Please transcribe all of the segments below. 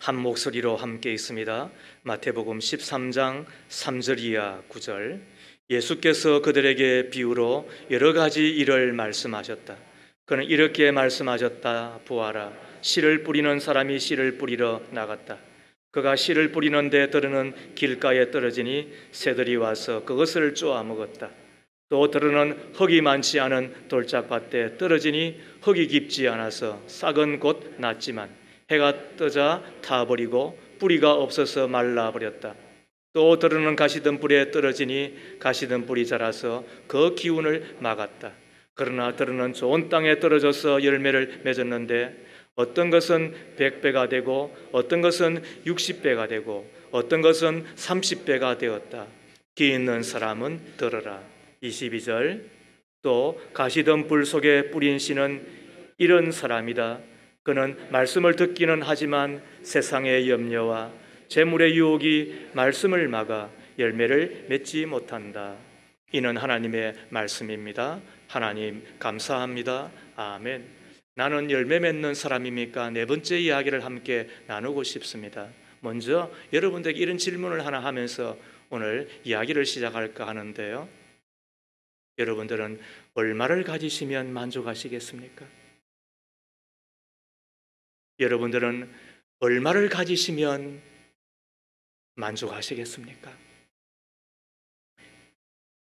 한 목소리로 함께 있습니다. 마태복음 13장 3절 이하 9절. 예수께서 그들에게 비유로 여러 가지 일을 말씀하셨다. 그는 이렇게 말씀하셨다. 보아라, 씨를 뿌리는 사람이 씨를 뿌리러 나갔다. 그가 씨를 뿌리는 데 들으는 길가에 떨어지니 새들이 와서 그것을 쪼아 먹었다. 또 들으는 흙이 많지 않은 돌짝밭에 떨어지니 흙이 깊지 않아서 싹은 곧 났지만 해가 뜨자 타버리고 뿌리가 없어서 말라버렸다. 또 들으는 가시덤불에 떨어지니 가시덤불이 자라서 그 기운을 막았다. 그러나 들으는 좋은 땅에 떨어져서 열매를 맺었는데 어떤 것은 100배가 되고 어떤 것은 60배가 되고 어떤 것은 30배가 되었다. 귀 있는 사람은 들으라. 22절. 또 가시덤불 속에 뿌린 씨는 이런 사람이다. 그는 말씀을 듣기는 하지만 세상의 염려와 재물의 유혹이 말씀을 막아 열매를 맺지 못한다. 이는 하나님의 말씀입니다. 하나님 감사합니다. 아멘. 나는 열매 맺는 사람입니까? 네 번째 이야기를 함께 나누고 싶습니다. 먼저 여러분들에게 이런 질문을 하나 하면서 오늘 이야기를 시작할까 하는데요. 여러분들은 얼마를 가지시면 만족하시겠습니까? 여러분들은 얼마를 가지시면 만족하시겠습니까?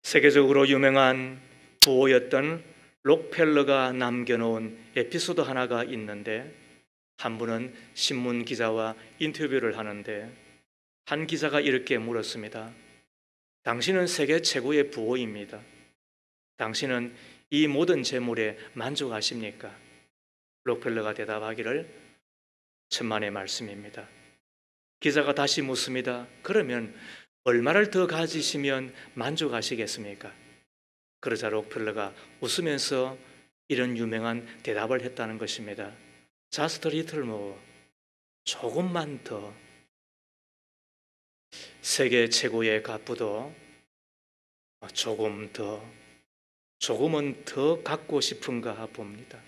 세계적으로 유명한 부호였던 록펠러가 남겨놓은 에피소드 하나가 있는데, 한 분은 신문 기자와 인터뷰를 하는데 한 기자가 이렇게 물었습니다. 당신은 세계 최고의 부호입니다. 당신은 이 모든 재물에 만족하십니까? 록펠러가 대답하기를 천만의 말씀입니다. 기자가 다시 묻습니다. 그러면 얼마를 더 가지시면 만족하시겠습니까? 그러자 록펠러가 웃으면서 이런 유명한 대답을 했다는 것입니다. Just a little more. 조금만 더. 세계 최고의 갑부도 조금 더, 조금은 더 갖고 싶은가 봅니다.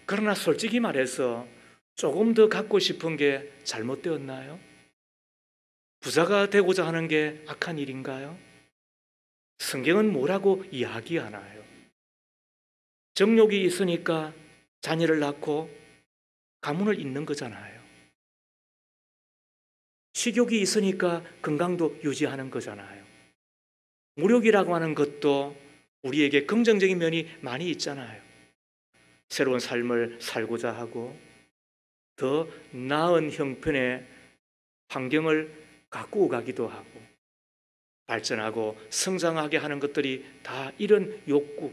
그러나 솔직히 말해서 조금 더 갖고 싶은 게 잘못되었나요? 부자가 되고자 하는 게 악한 일인가요? 성경은 뭐라고 이야기하나요? 정욕이 있으니까 자녀를 낳고 가문을 잇는 거잖아요. 식욕이 있으니까 건강도 유지하는 거잖아요. 무력이라고 하는 것도 우리에게 긍정적인 면이 많이 있잖아요. 새로운 삶을 살고자 하고 더 나은 형편의 환경을 가꾸어 가기도 하고 발전하고 성장하게 하는 것들이 다 이런 욕구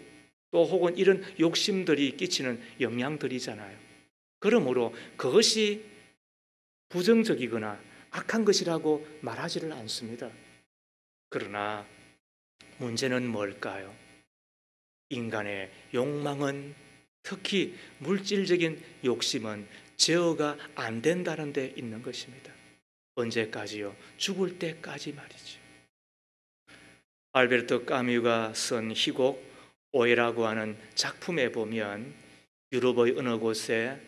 또 혹은 이런 욕심들이 끼치는 영향들이잖아요. 그러므로 그것이 부정적이거나 악한 것이라고 말하지를 않습니다. 그러나 문제는 뭘까요? 인간의 욕망은, 특히 물질적인 욕심은 제어가 안 된다는 데 있는 것입니다. 언제까지요? 죽을 때까지 말이죠. 알베르토 까뮈가 쓴 희곡 오해라고 하는 작품에 보면 유럽의 어느 곳에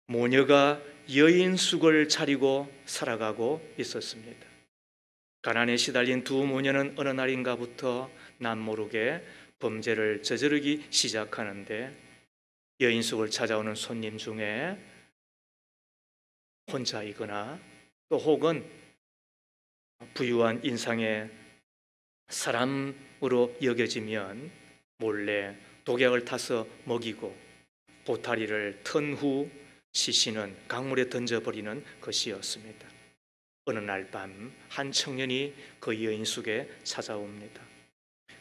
모녀가 여인숙을 차리고 살아가고 있었습니다. 가난에 시달린 두 모녀는 어느 날인가부터 남모르게 범죄를 저지르기 시작하는데, 여인숙을 찾아오는 손님 중에 혼자이거나 또 혹은 부유한 인상의 사람으로 여겨지면 몰래 독약을 타서 먹이고 보따리를 턴 후 시신은 강물에 던져버리는 것이었습니다. 어느 날 밤 한 청년이 그 여인숙에 찾아옵니다.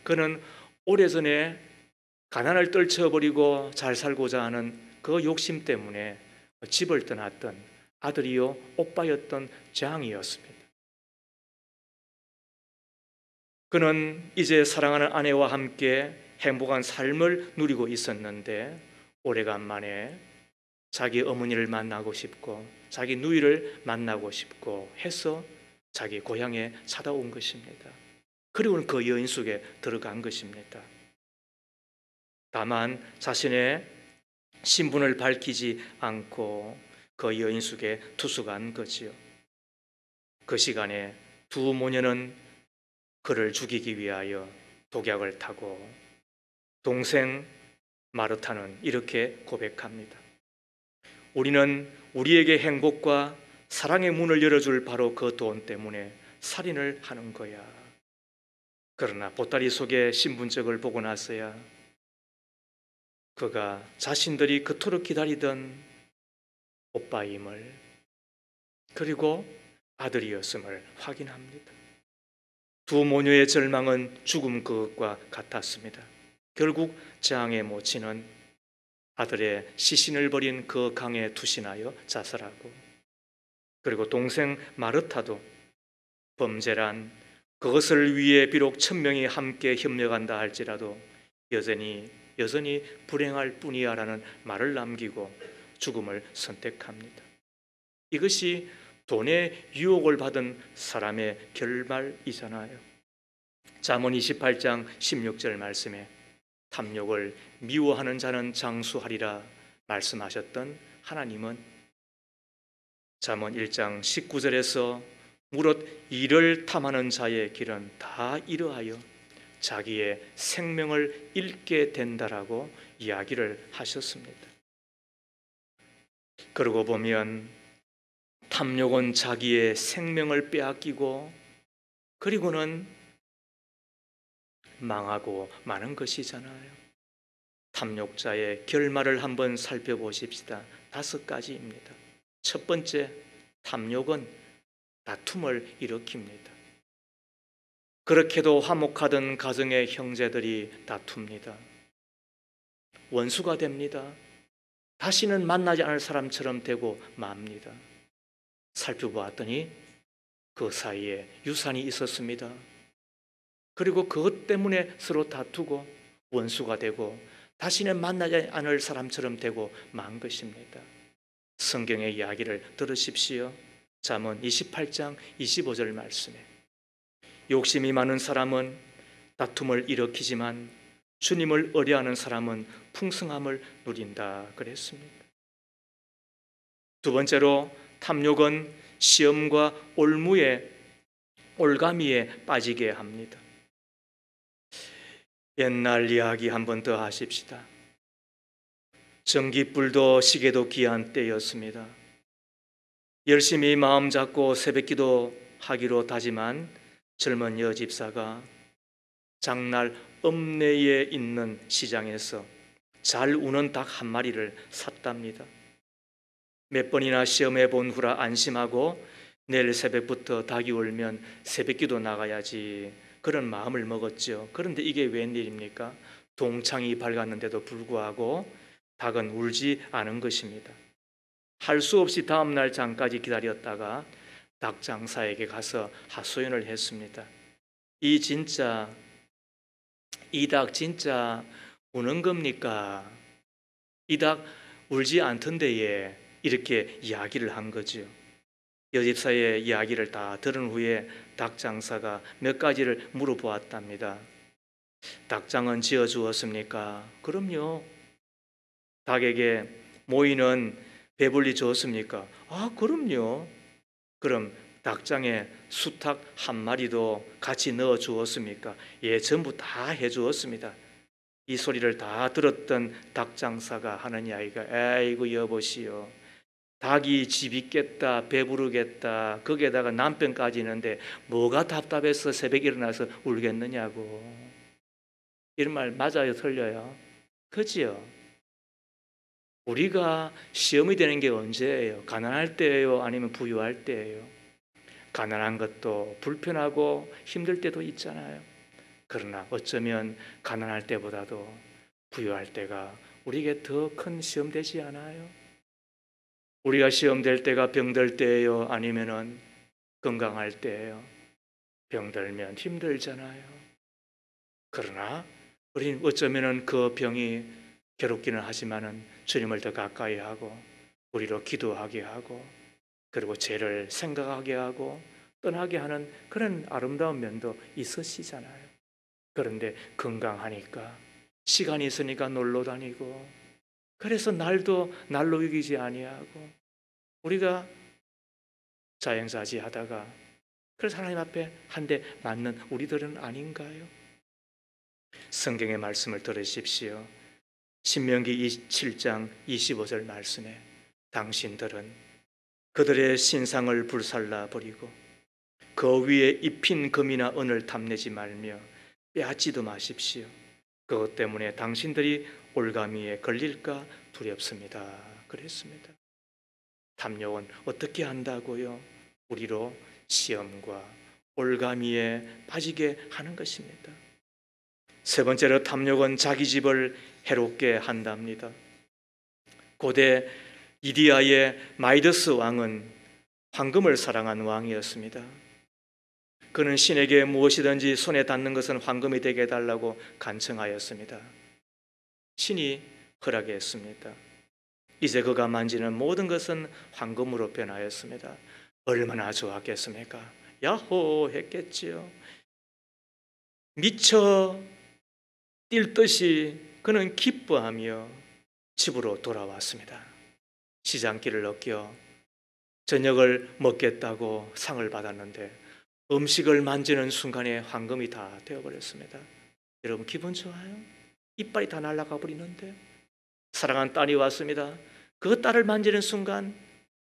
그는 오래전에 가난을 떨쳐버리고 잘 살고자 하는 그 욕심 때문에 집을 떠났던 아들이요 오빠였던 장이었습니다. 그는 이제 사랑하는 아내와 함께 행복한 삶을 누리고 있었는데 오래간만에 자기 어머니를 만나고 싶고 자기 누이를 만나고 싶고 해서 자기 고향에 찾아온 것입니다. 그리고는 그 여인 속에 들어간 것입니다. 다만 자신의 신분을 밝히지 않고 그 여인 속에 투숙한 거지요. 그 시간에 두 모녀는 그를 죽이기 위하여 독약을 타고 동생 마르타는 이렇게 고백합니다. 우리는 우리에게 행복과 사랑의 문을 열어줄 바로 그 돈 때문에 살인을 하는 거야. 그러나 보따리 속에 신분증을 보고 나서야 그가 자신들이 그토록 기다리던 오빠임을, 그리고 아들이었음을 확인합니다. 두 모녀의 절망은 죽음 그것과 같았습니다. 결국 장의 모친은 아들의 시신을 버린 그 강에 투신하여 자살하고, 그리고 동생 마르타도 범죄란 그것을 위해 비록 1000명이 함께 협력한다 할지라도 여전히 불행할 뿐이야라는 말을 남기고 죽음을 선택합니다. 이것이 돈의 유혹을 받은 사람의 결말이잖아요. 잠언 28장 16절 말씀에 탐욕을 미워하는 자는 장수하리라 말씀하셨던 하나님은 잠언 1장 19절에서 무릇 이를 탐하는 자의 길은 다 이러하여 자기의 생명을 잃게 된다라고 이야기를 하셨습니다. 그러고 보면 탐욕은 자기의 생명을 빼앗기고 그리고는 망하고 마는 것이잖아요. 탐욕자의 결말을 한번 살펴보십시다. 5가지입니다. 첫 번째, 탐욕은 다툼을 일으킵니다. 그렇게도 화목하던 가정의 형제들이 다툽니다. 원수가 됩니다. 다시는 만나지 않을 사람처럼 되고 맙니다. 살펴보았더니 그 사이에 유산이 있었습니다. 그리고 그것 때문에 서로 다투고 원수가 되고 다시는 만나지 않을 사람처럼 되고 만 것입니다. 성경의 이야기를 들으십시오. 잠언 28장 25절 말씀에 욕심이 많은 사람은 다툼을 일으키지만 주님을 의뢰하는 사람은 풍성함을 누린다 그랬습니다. 두 번째로 탐욕은 시험과 올가미에 빠지게 합니다. 옛날 이야기 한 번 더 하십시다. 전깃불도 시계도 귀한 때였습니다. 열심히 마음 잡고 새벽기도 하기로 다짐한 젊은 여집사가 장날 읍내에 있는 시장에서 잘 우는 닭 한 마리를 샀답니다. 몇 번이나 시험해 본 후라 안심하고 내일 새벽부터 닭이 울면 새벽기도 나가야지 그런 마음을 먹었죠. 그런데 이게 웬일입니까? 동창이 밝았는데도 불구하고 닭은 울지 않은 것입니다. 할 수 없이 다음 날 장까지 기다렸다가 닭 장사에게 가서 하소연을 했습니다. 이 닭 진짜 우는 겁니까? 이 닭 울지 않던데에 이렇게 이야기를 한 거죠. 여집사의 이야기를 다 들은 후에 닭 장사가 몇 가지를 물어보았답니다. 닭장은 지어주었습니까? 그럼요. 닭에게 모이는 배불리 줬습니까? 아, 그럼요. 그럼 닭장에 수탉 한 마리도 같이 넣어 주었습니까? 예, 전부 다 해 주었습니다. 이 소리를 다 들었던 닭장사가 하는 이야기가 아이고 여보시오, 닭이 집 있겠다 배부르겠다 거기에다가 남편까지 있는데 뭐가 답답해서 새벽에 일어나서 울겠느냐고. 이런 말 맞아요 틀려요? 그지요? 우리가 시험이 되는 게 언제예요? 가난할 때예요? 아니면 부유할 때예요? 가난한 것도 불편하고 힘들 때도 있잖아요. 그러나 어쩌면 가난할 때보다도 부유할 때가 우리에게 더 큰 시험 되지 않아요? 우리가 시험 될 때가 병들 때예요? 아니면은 건강할 때예요? 병들면 힘들잖아요. 그러나 우리는 어쩌면은 그 병이 괴롭기는 하지만은 주님을 더 가까이 하고 우리로 기도하게 하고 그리고 죄를 생각하게 하고 떠나게 하는 그런 아름다운 면도 있으시잖아요. 그런데 건강하니까 시간이 있으니까 놀러 다니고 그래서 날도 날로 이기지 아니하고 우리가 자연사지 하다가 그래서 하나님 앞에 한 대 맞는 우리들은 아닌가요? 성경의 말씀을 들으십시오. 신명기 7장 25절 말씀에 당신들은 그들의 신상을 불살라 버리고 그 위에 입힌 금이나 은을 탐내지 말며 빼앗지도 마십시오. 그것 때문에 당신들이 올가미에 걸릴까 두렵습니다. 그랬습니다. 탐욕은 어떻게 한다고요? 우리로 시험과 올가미에 빠지게 하는 것입니다. 세 번째로 탐욕은 자기 집을 해롭게 한답니다. 고대 이디아의 마이더스 왕은 황금을 사랑한 왕이었습니다. 그는 신에게 무엇이든지 손에 닿는 것은 황금이 되게 해달라고 간청하였습니다. 신이 허락했습니다. 이제 그가 만지는 모든 것은 황금으로 변하였습니다. 얼마나 좋았겠습니까? 야호 했겠지요. 미쳐 뛸 듯이 그는 기뻐하며 집으로 돌아왔습니다. 시장길을 넘겨 저녁을 먹겠다고 상을 받았는데 음식을 만지는 순간에 황금이 다 되어버렸습니다. 여러분 기분 좋아요? 이빨이 다 날아가 버리는데 사랑한 딸이 왔습니다. 그 딸을 만지는 순간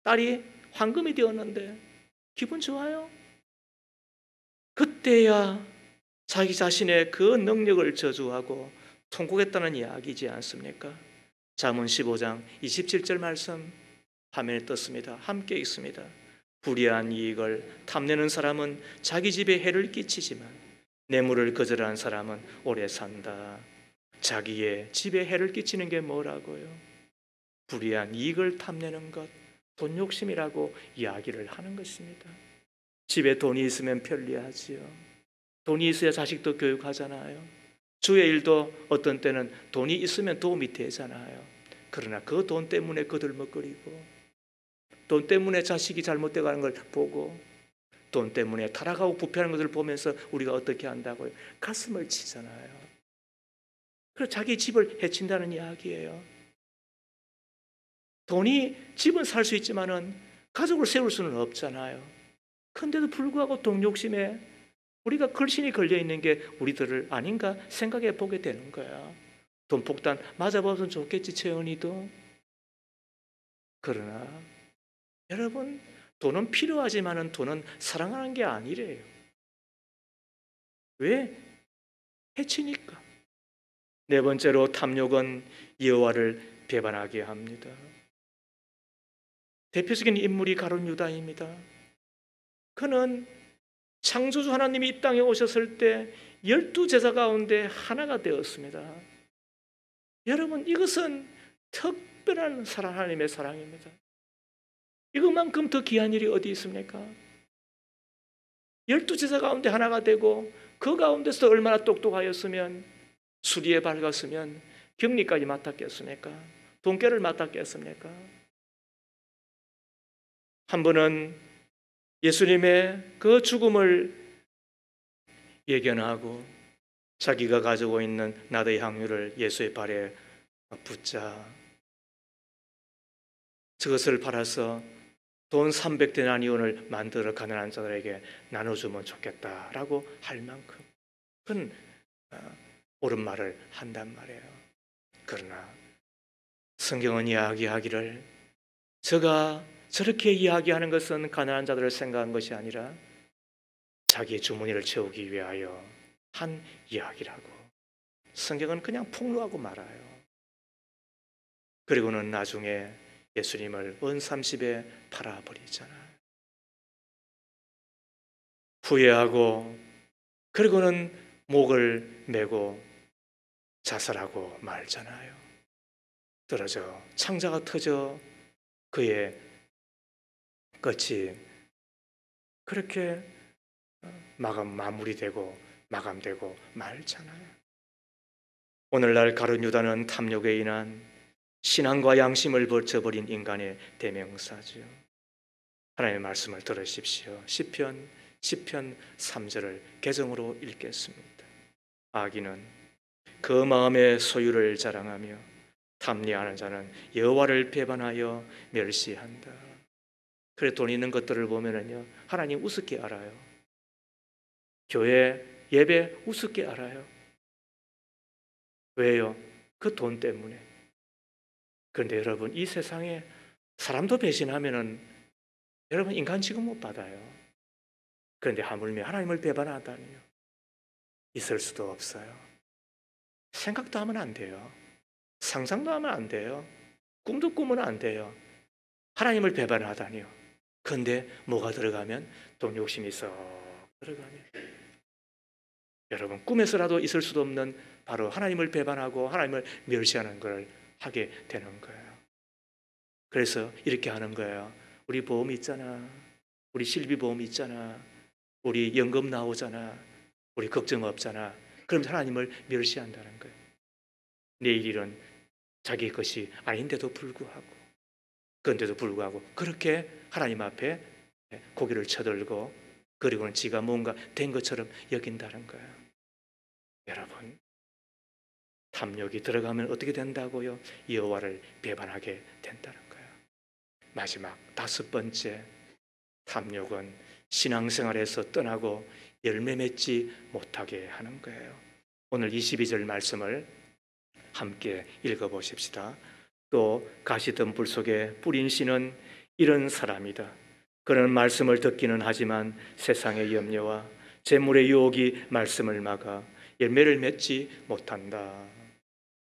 딸이 황금이 되었는데 기분 좋아요? 그때야 자기 자신의 그 능력을 저주하고 통곡했다는 이야기이지 않습니까? 잠언 15장 27절 말씀 화면에 떴습니다. 함께 읽습니다. 불의한 이익을 탐내는 사람은 자기 집에 해를 끼치지만 뇌물을 거절하는 사람은 오래 산다. 자기의 집에 해를 끼치는 게 뭐라고요? 불의한 이익을 탐내는 것, 돈 욕심이라고 이야기를 하는 것입니다. 집에 돈이 있으면 편리하지요. 돈이 있어야 자식도 교육하잖아요. 주의 일도 어떤 때는 돈이 있으면 도움이 되잖아요. 그러나 그 돈 때문에 거들먹거리고 돈 때문에 자식이 잘못되어 가는 걸 보고 돈 때문에 타락하고 부패하는 것을 보면서 우리가 어떻게 한다고요? 가슴을 치잖아요. 그래서 자기 집을 해친다는 이야기예요. 돈이 집은 살 수 있지만은 가족을 세울 수는 없잖아요. 그런데도 불구하고 돈 욕심에 우리가 걸신이 걸려있는 게 우리들을 아닌가 생각해 보게 되는 거야. 돈 폭탄 맞아봐서 좋겠지 채은이도. 그러나 여러분 돈은 필요하지만은 돈은 사랑하는 게 아니래요. 왜? 해치니까. 네 번째로 탐욕은 여호와를 배반하게 합니다. 대표적인 인물이 가룟 유다입니다. 그는 창조주 하나님이 이 땅에 오셨을 때 12제자 가운데 하나가 되었습니다. 여러분 이것은 특별한 사랑, 하나님의 사랑입니다. 이것만큼 더 귀한 일이 어디 있습니까? 12제자 가운데 하나가 되고 그 가운데서 얼마나 똑똑하였으면 수리에 밝았으면 격리까지 맡았겠습니까? 돈깨를 맡았겠습니까? 한 번은 예수님의 그 죽음을 예견하고 자기가 가지고 있는 나더의 향유를 예수의 발에 붓자 저것을 팔아서 돈 300데나리온을 만들어 가난한 자들에게 나눠주면 좋겠다라고 할 만큼 그건 옳은 말을 한단 말이에요. 그러나 성경은 이야기하기를 저가 저렇게 이야기하는 것은 가난한 자들을 생각한 것이 아니라 자기의 주머니를 채우기 위하여 한 이야기라고. 성경은 그냥 폭로하고 말아요. 그리고는 나중에 예수님을 은30에 팔아버리잖아요. 후회하고 그리고는 목을 메고 자살하고 말잖아요. 떨어져 창자가 터져 그의 끝이 그렇게 마무리되고 마감되고 말잖아요. 오늘날 가룟 유다는 탐욕에 인한 신앙과 양심을 버려버린 인간의 대명사죠. 하나님의 말씀을 들으십시오. 시편 3절을 개정으로 읽겠습니다. 악인은 그 마음의 소유를 자랑하며 탐리하는 자는 여호와를 배반하여 멸시한다. 그래 돈 있는 것들을 보면은요, 하나님 우습게 알아요. 교회 예배 우습게 알아요. 왜요? 그 돈 때문에. 그런데 여러분, 이 세상에 사람도 배신하면은 여러분 인간 취급 못 받아요. 그런데 하물며 하나님을 배반하다니요, 있을 수도 없어요. 생각도 하면 안 돼요. 상상도 하면 안 돼요. 꿈도 꾸면 안 돼요. 하나님을 배반하다니요. 그런데 뭐가 들어가면? 돈 욕심이 썩 들어가면, 여러분 꿈에서라도 있을 수도 없는 바로 하나님을 배반하고 하나님을 멸시하는 걸 하게 되는 거예요. 그래서 이렇게 하는 거예요. 우리 보험 있잖아, 우리 실비 보험 있잖아, 우리 연금 나오잖아, 우리 걱정 없잖아. 그럼 하나님을 멸시한다는 거예요. 내일 일은 자기 것이 아닌데도 불구하고, 그런데도 불구하고 그렇게 하나님 앞에 고개를 쳐들고, 그리고는 지가 뭔가 된 것처럼 여긴다는 거예요. 여러분, 탐욕이 들어가면 어떻게 된다고요? 여호와를 배반하게 된다는 거예요. 마지막 5번째, 탐욕은 신앙생활에서 떠나고 열매 맺지 못하게 하는 거예요. 오늘 22절 말씀을 함께 읽어보십시다. 또 가시덤불 속에 뿌린 씨는 이런 사람이다. 그는 말씀을 듣기는 하지만 세상의 염려와 재물의 유혹이 말씀을 막아 열매를 맺지 못한다.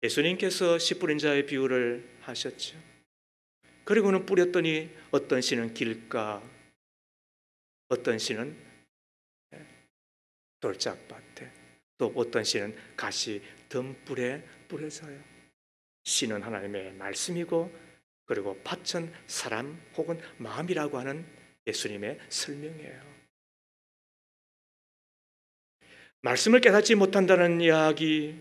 예수님께서 씨 뿌린 자의 비유를 하셨죠. 그리고는 뿌렸더니 어떤 씨는 길가, 어떤 씨는 돌짝밭에, 또 어떤 씨는 가시 덤불에 뿌려져요. 씨는 하나님의 말씀이고, 그리고 밭은 사람 혹은 마음이라고 하는 예수님의 설명이에요. 말씀을 깨닫지 못한다는 이야기,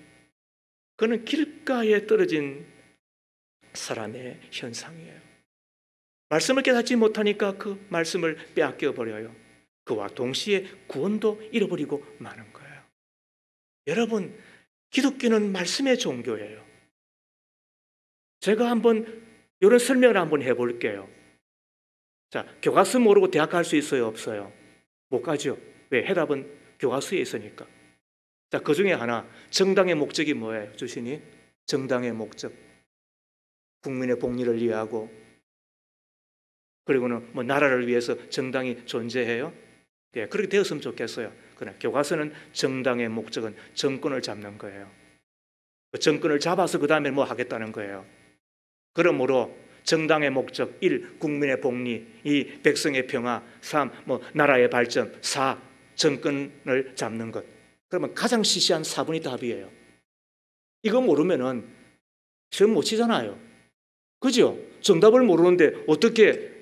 그는 길가에 떨어진 사람의 현상이에요. 말씀을 깨닫지 못하니까 그 말씀을 빼앗겨 버려요. 그와 동시에 구원도 잃어버리고 마는 거예요. 여러분, 기독교는 말씀의 종교예요. 제가 한번 이런 설명을 한번 해볼게요. 자, 교과서 모르고 대학 갈 수 있어요, 없어요? 못 가죠. 왜? 해답은 교과서에 있으니까. 자, 그 중에 하나, 정당의 목적이 뭐예요? 주신이 정당의 목적, 국민의 복리를 위하고, 그리고는 뭐 나라를 위해서 정당이 존재해요. 네, 그렇게 되었으면 좋겠어요. 그러나 교과서는 정당의 목적은 정권을 잡는 거예요. 그 정권을 잡아서 그 다음에 뭐 하겠다는 거예요. 그러므로 정당의 목적 1. 국민의 복리, 2. 백성의 평화, 3. 뭐 나라의 발전, 4. 정권을 잡는 것. 그러면 가장 시시한 4번이 답이에요. 이거 모르면은 시험 못 치잖아요. 그죠? 정답을 모르는데 어떻게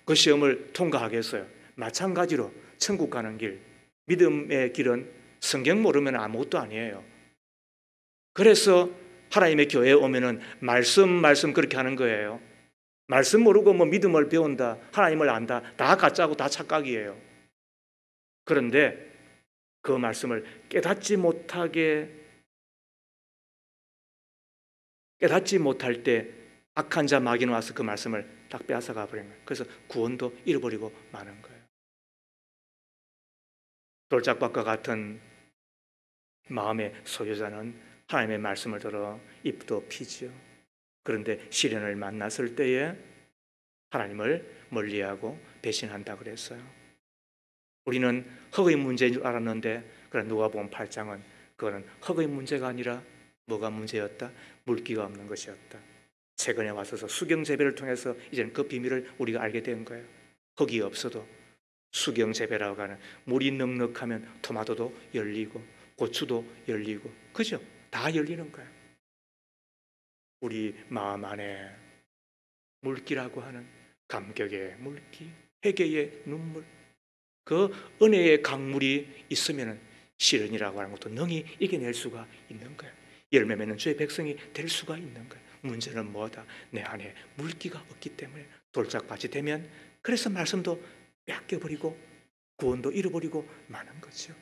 그 시험을 통과하겠어요? 마찬가지로 천국 가는 길, 믿음의 길은 성경 모르면 아무것도 아니에요. 그래서 하나님의 교회에 오면은 말씀 그렇게 하는 거예요. 말씀 모르고 뭐 믿음을 배운다, 하나님을 안다, 다 가짜고 다 착각이에요. 그런데 그 말씀을 깨닫지 못할 때 악한 자 마귀는 와서 그 말씀을 딱 빼앗아가 버리는 거예요. 그래서 구원도 잃어버리고 마는 거예요. 돌짝밭과 같은 마음의 소유자는 하나님의 말씀을 들어 잎도 피지요. 그런데 시련을 만났을 때에 하나님을 멀리하고 배신한다 그랬어요. 우리는 흙의 문제인 줄 알았는데, 그런 누가복음 8장은 그거는 흙의 문제가 아니라 뭐가 문제였다? 물기가 없는 것이었다. 최근에 와서서 수경재배를 통해서 이제는 그 비밀을 우리가 알게 된 거예요. 흙이 없어도 수경재배라고 하는, 물이 넉넉하면 토마토도 열리고 고추도 열리고, 그죠? 다 열리는 거예요. 우리 마음 안에 물기라고 하는 감격의 물기, 회개의 눈물, 그 은혜의 강물이 있으면 시련이라고 하는 것도 능히 이겨낼 수가 있는 거예요. 열매 맺는 주의 백성이 될 수가 있는 거예요. 문제는 뭐다? 내 안에 물기가 없기 때문에 돌짝밭이 되면, 그래서 말씀도 뺏겨버리고 구원도 잃어버리고 마는 거죠.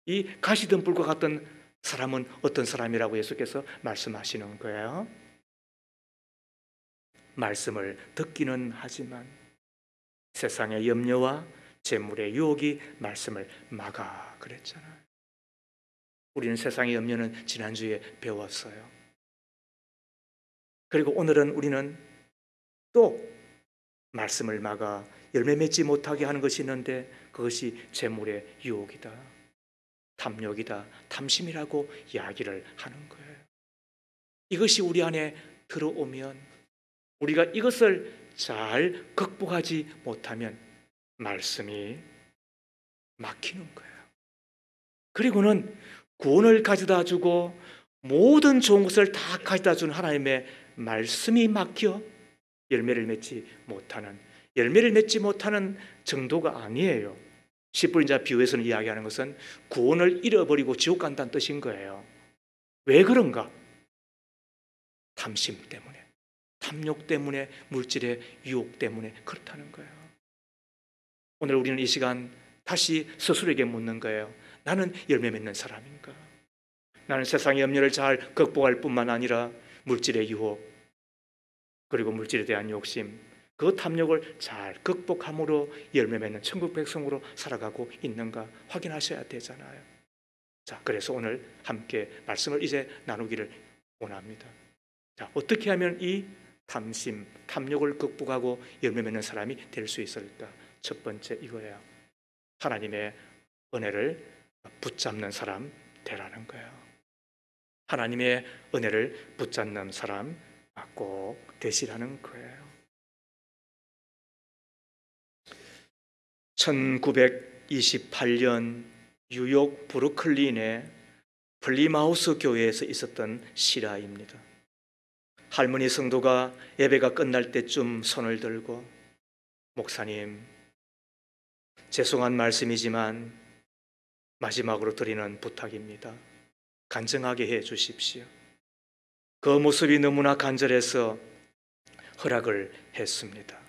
이 가시덤불과 같은 사람은 어떤 사람이라고 예수께서 말씀하시는 거예요? 말씀을 듣기는 하지만 세상의 염려와 재물의 유혹이 말씀을 막아 그랬잖아요. 우리는 세상의 염려는 지난주에 배웠어요. 그리고 오늘은 우리는 또 말씀을 막아 열매 맺지 못하게 하는 것이 있는데 그것이 재물의 유혹이다, 탐욕이다, 탐심이라고 이야기를 하는 거예요. 이것이 우리 안에 들어오면 우리가 이것을 잘 극복하지 못하면 말씀이 막히는 거예요. 그리고는 구원을 가져다 주고 모든 좋은 것을 다 가져다 준 하나님의 말씀이 막혀 열매를 맺지 못하는 정도가 아니에요. 십불인자 비유에서는 이야기하는 것은 구원을 잃어버리고 지옥 간다는 뜻인 거예요. 왜 그런가? 탐심 때문에, 탐욕 때문에, 물질의 유혹 때문에 그렇다는 거예요. 오늘 우리는 이 시간 다시 스스로에게 묻는 거예요. 나는 열매 맺는 사람인가? 나는 세상의 염려를 잘 극복할 뿐만 아니라 물질의 유혹, 그리고 물질에 대한 욕심, 그 탐욕을 잘 극복함으로 열매 맺는 천국 백성으로 살아가고 있는가 확인하셔야 되잖아요. 자, 그래서 오늘 함께 말씀을 이제 나누기를 원합니다. 자, 어떻게 하면 이 탐심, 탐욕을 극복하고 열매 맺는 사람이 될 수 있을까? 첫 번째 이거예요. 하나님의 은혜를 붙잡는 사람 되라는 거예요. 하나님의 은혜를 붙잡는 사람 꼭 되시라는 거예요. 1928년 뉴욕 브루클린의 플리마우스 교회에서 있었던 실화입니다. 할머니 성도가 예배가 끝날 때쯤 손을 들고 목사님, 죄송한 말씀이지만 마지막으로 드리는 부탁입니다. 간증하게 해 주십시오. 그 모습이 너무나 간절해서 허락을 했습니다.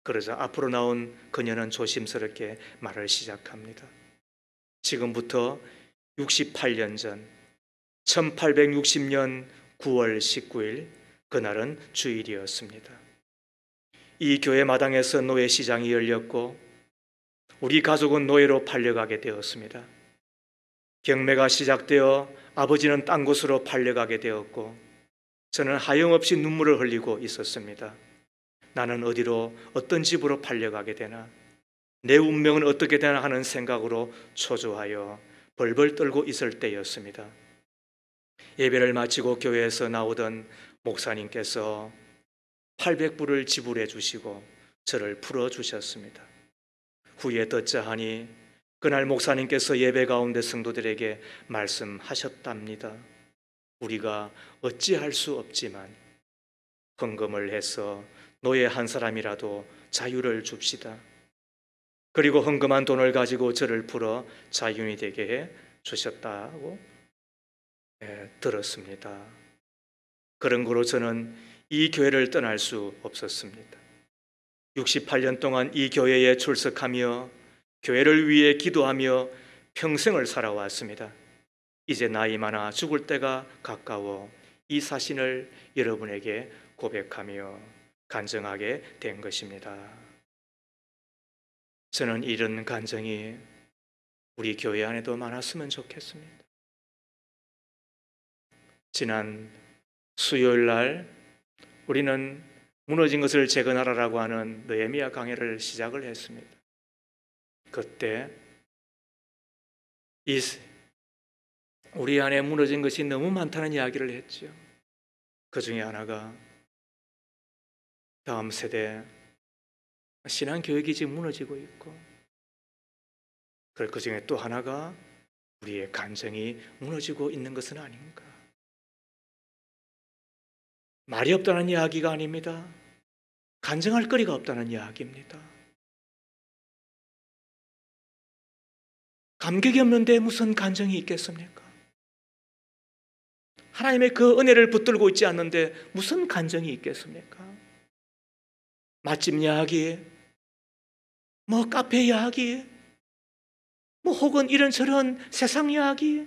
그러자 앞으로 나온 그녀는 조심스럽게 말을 시작합니다. 지금부터 68년 전 1860년 9월 19일 그날은 주일이었습니다. 이 교회 마당에서 노예 시장이 열렸고 우리 가족은 노예로 팔려가게 되었습니다. 경매가 시작되어 아버지는 딴 곳으로 팔려가게 되었고 저는 하염없이 눈물을 흘리고 있었습니다. 나는 어디로, 어떤 집으로 팔려가게 되나, 내 운명은 어떻게 되나 하는 생각으로 초조하여 벌벌 떨고 있을 때였습니다. 예배를 마치고 교회에서 나오던 목사님께서 800불을 지불해 주시고 저를 풀어주셨습니다. 후에 듣자 하니 그날 목사님께서 예배 가운데 성도들에게 말씀하셨답니다. 우리가 어찌할 수 없지만 헌금을 해서 노예 한 사람이라도 자유를 줍시다. 그리고 헌금한 돈을 가지고 저를 풀어 자유인이 되게 해 주셨다고 들었습니다. 그런 거로 저는 이 교회를 떠날 수 없었습니다. 68년 동안 이 교회에 출석하며 교회를 위해 기도하며 평생을 살아왔습니다. 이제 나이 많아 죽을 때가 가까워 이 사실을 여러분에게 고백하며 간증하게 된 것입니다. 저는 이런 간증이 우리 교회 안에도 많았으면 좋겠습니다. 지난 수요일 날 우리는 무너진 것을 재건하라고 하는 느헤미야 강해를 시작을 했습니다. 그때 우리 안에 무너진 것이 너무 많다는 이야기를 했죠. 그 중에 하나가 다음 세대 신앙교육이 지금 무너지고 있고, 그 중에 또 하나가 우리의 간증이 무너지고 있는 것은 아닌가. 말이 없다는 이야기가 아닙니다. 간증할 거리가 없다는 이야기입니다. 감격이 없는데 무슨 간증이 있겠습니까? 하나님의 그 은혜를 붙들고 있지 않는데 무슨 간증이 있겠습니까? 맛집 이야기, 카페 이야기, 혹은 이런저런 세상 이야기,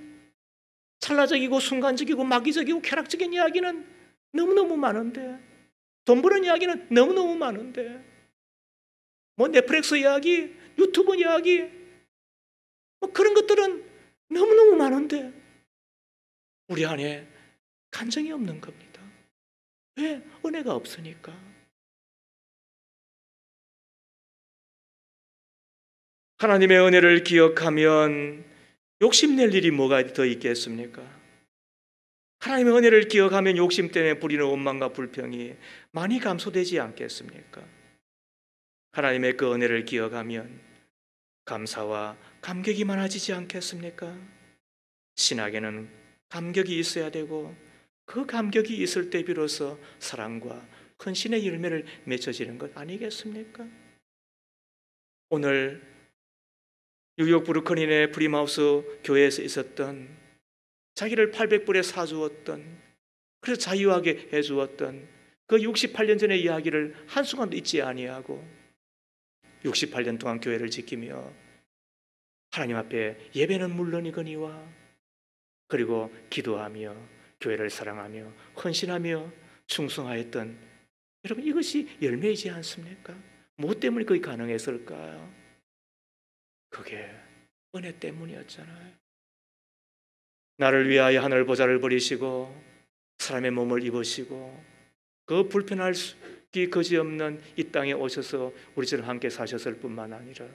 찰나적이고 순간적이고 마귀적이고 쾌락적인 이야기는 너무너무 많은데 돈 버는 이야기는 너무너무 많은데, 뭐 넷플릭스 이야기, 유튜브 이야기, 뭐 그런 것들은 너무너무 많은데 우리 안에 간정이 없는 겁니다. 왜? 은혜가 없으니까. 하나님의 은혜를 기억하면 욕심낼 일이 뭐가 더 있겠습니까? 하나님의 은혜를 기억하면 욕심 때문에 부리는 원망과 불평이 많이 감소되지 않겠습니까? 하나님의 그 은혜를 기억하면 감사와 감격이 많아지지 않겠습니까? 신학에는 감격이 있어야 되고, 그 감격이 있을 때 비로소 사랑과 헌신의 열매를 맺어지는 것 아니겠습니까? 오늘 뉴욕 브루클린의 프리마우스 교회에서 있었던, 자기를 800불에 사주었던, 그래서 자유하게 해주었던 그 68년 전의 이야기를 한순간도 잊지 아니하고 68년 동안 교회를 지키며 하나님 앞에 예배는 물론이거니와, 그리고 기도하며 교회를 사랑하며 헌신하며 충성하였던, 여러분, 이것이 열매이지 않습니까? 무엇 때문에 그게 가능했을까요? 그게 은혜 때문이었잖아요. 나를 위하여 하늘 보좌를 버리시고 사람의 몸을 입으시고 그 불편할기 그지없는 이 땅에 오셔서 우리처럼 함께 사셨을 뿐만 아니라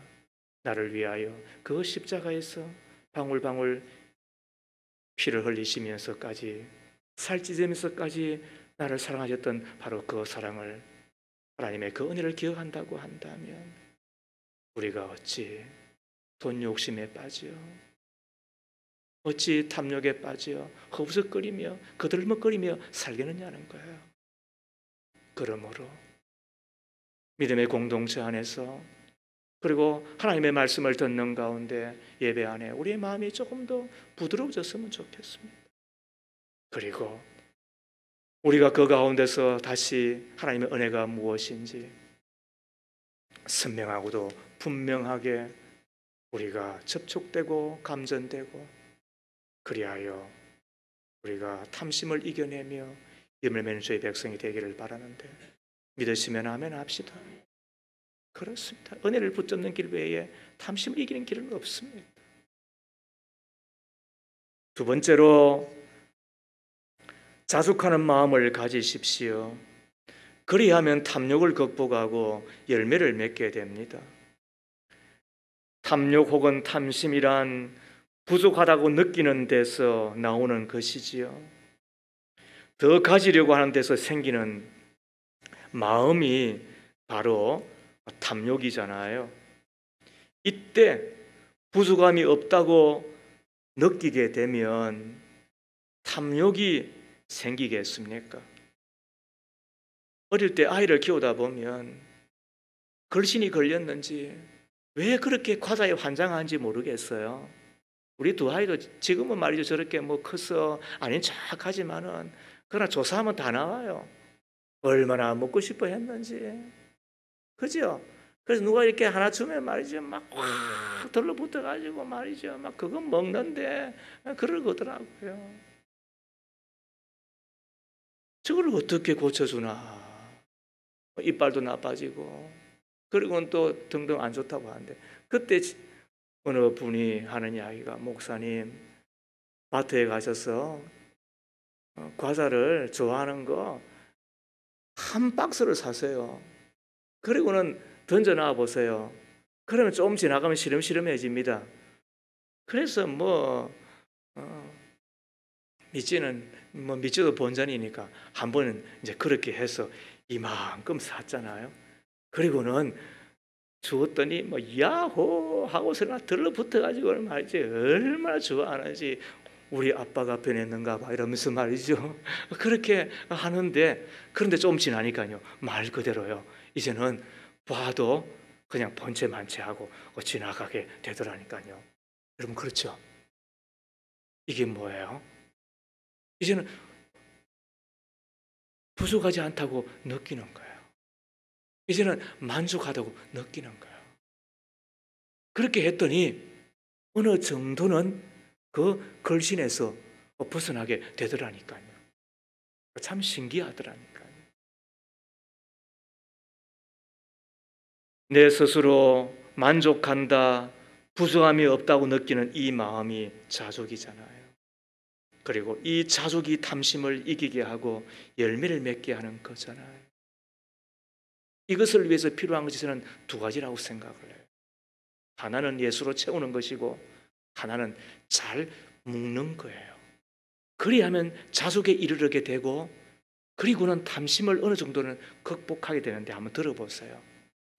나를 위하여 그 십자가에서 방울방울 피를 흘리시면서까지, 살찌면서까지 나를 사랑하셨던 바로 그 사랑을, 하나님의 그 은혜를 기억한다고 한다면 우리가 어찌 돈 욕심에 빠져, 어찌 탐욕에 빠져 허우적거리며 거들먹거리며 살겠느냐는 거예요. 그러므로 믿음의 공동체 안에서, 그리고 하나님의 말씀을 듣는 가운데 예배 안에 우리의 마음이 조금 더 부드러워졌으면 좋겠습니다. 그리고 우리가 그 가운데서 다시 하나님의 은혜가 무엇인지 선명하고도 분명하게 우리가 접촉되고 감전되고, 그리하여 우리가 탐심을 이겨내며 열매 맺는 주의 백성이 되기를 바라는데, 믿으시면 아멘 합시다. 그렇습니다. 은혜를 붙잡는 길 외에 탐심을 이기는 길은 없습니다. 두 번째로, 자숙하는 마음을 가지십시오. 그리하면 탐욕을 극복하고 열매를 맺게 됩니다. 탐욕 혹은 탐심이란 부족하다고 느끼는 데서 나오는 것이지요. 더 가지려고 하는 데서 생기는 마음이 바로 탐욕이잖아요. 이때 부족함이 없다고 느끼게 되면 탐욕이 생기겠습니까? 어릴 때 아이를 키우다 보면 걸신이 걸렸는지 왜 그렇게 과자에 환장하는지 모르겠어요. 우리 두 아이도 지금은 말이죠, 저렇게 뭐 커서 아닌 척하지만은 그러나 조사하면 다 나와요. 얼마나 먹고 싶어 했는지. 그죠? 그래서 누가 이렇게 하나 주면 말이죠, 막 확 들러붙어가지고 말이죠, 막 그건 먹는데 그러더라고요. 저걸 어떻게 고쳐주나. 이빨도 나빠지고, 그리고는 또 등등 안 좋다고 하는데, 그때 어느 분이 하는 이야기가, 목사님 마트에 가셔서 과자를 좋아하는 거 한 박스를 사세요. 그리고는 던져놔 보세요. 그러면 좀 지나가면 시름시름해집니다. 그래서 믿지도 본전이니까 한 번은 이제 그렇게 해서 이만큼 샀잖아요. 그리고는 주었더니 야호 하고서나 들러붙어가지고 말이지 얼마나 좋아하는지, 우리 아빠가 변했는가 봐 이러면서 말이죠. 그렇게 하는데, 그런데 좀 지나니까요, 말 그대로요, 이제는 봐도 그냥 본체만체하고 지나가게 되더라니까요. 여러분, 그렇죠? 이게 뭐예요? 이제는 부족하지 않다고 느끼는 거예요. 이제는 만족하다고 느끼는 거예요. 그렇게 했더니 어느 정도는 그 걸신에서 벗어나게 되더라니까요. 참 신기하더라니까요. 내 스스로 만족한다, 부정함이 없다고 느끼는 이 마음이 자족이잖아요. 그리고 이 자족이 탐심을 이기게 하고 열매를 맺게 하는 거잖아요. 이것을 위해서 필요한 것이 저는 두 가지라고 생각을 해요. 하나는 예수로 채우는 것이고 하나는 잘 묵는 거예요. 그리하면 자족에 이르게 되고 그리고는 탐심을 어느 정도는 극복하게 되는데 한번 들어보세요.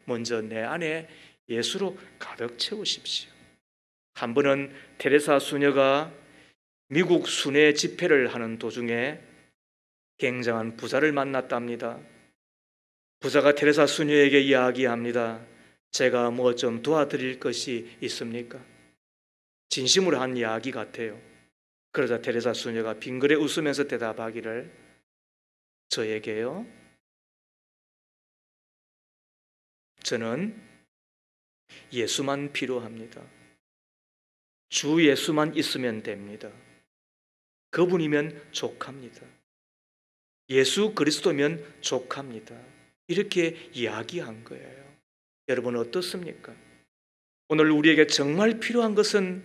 먼저 내 안에 예수로 가득 채우십시오. 한 번은 테레사 수녀가 미국 순회 집회를 하는 도중에 굉장한 부자를 만났답니다. 부자가 테레사 수녀에게 이야기합니다. 제가 뭐 좀 도와드릴 것이 있습니까? 진심으로 한 이야기 같아요. 그러자 테레사 수녀가 빙그레 웃으면서 대답하기를, 저에게요? 저는 예수만 필요합니다. 주 예수만 있으면 됩니다. 그분이면 족합니다. 예수 그리스도면 족합니다. 이렇게 이야기한 거예요. 여러분 어떻습니까? 오늘 우리에게 정말 필요한 것은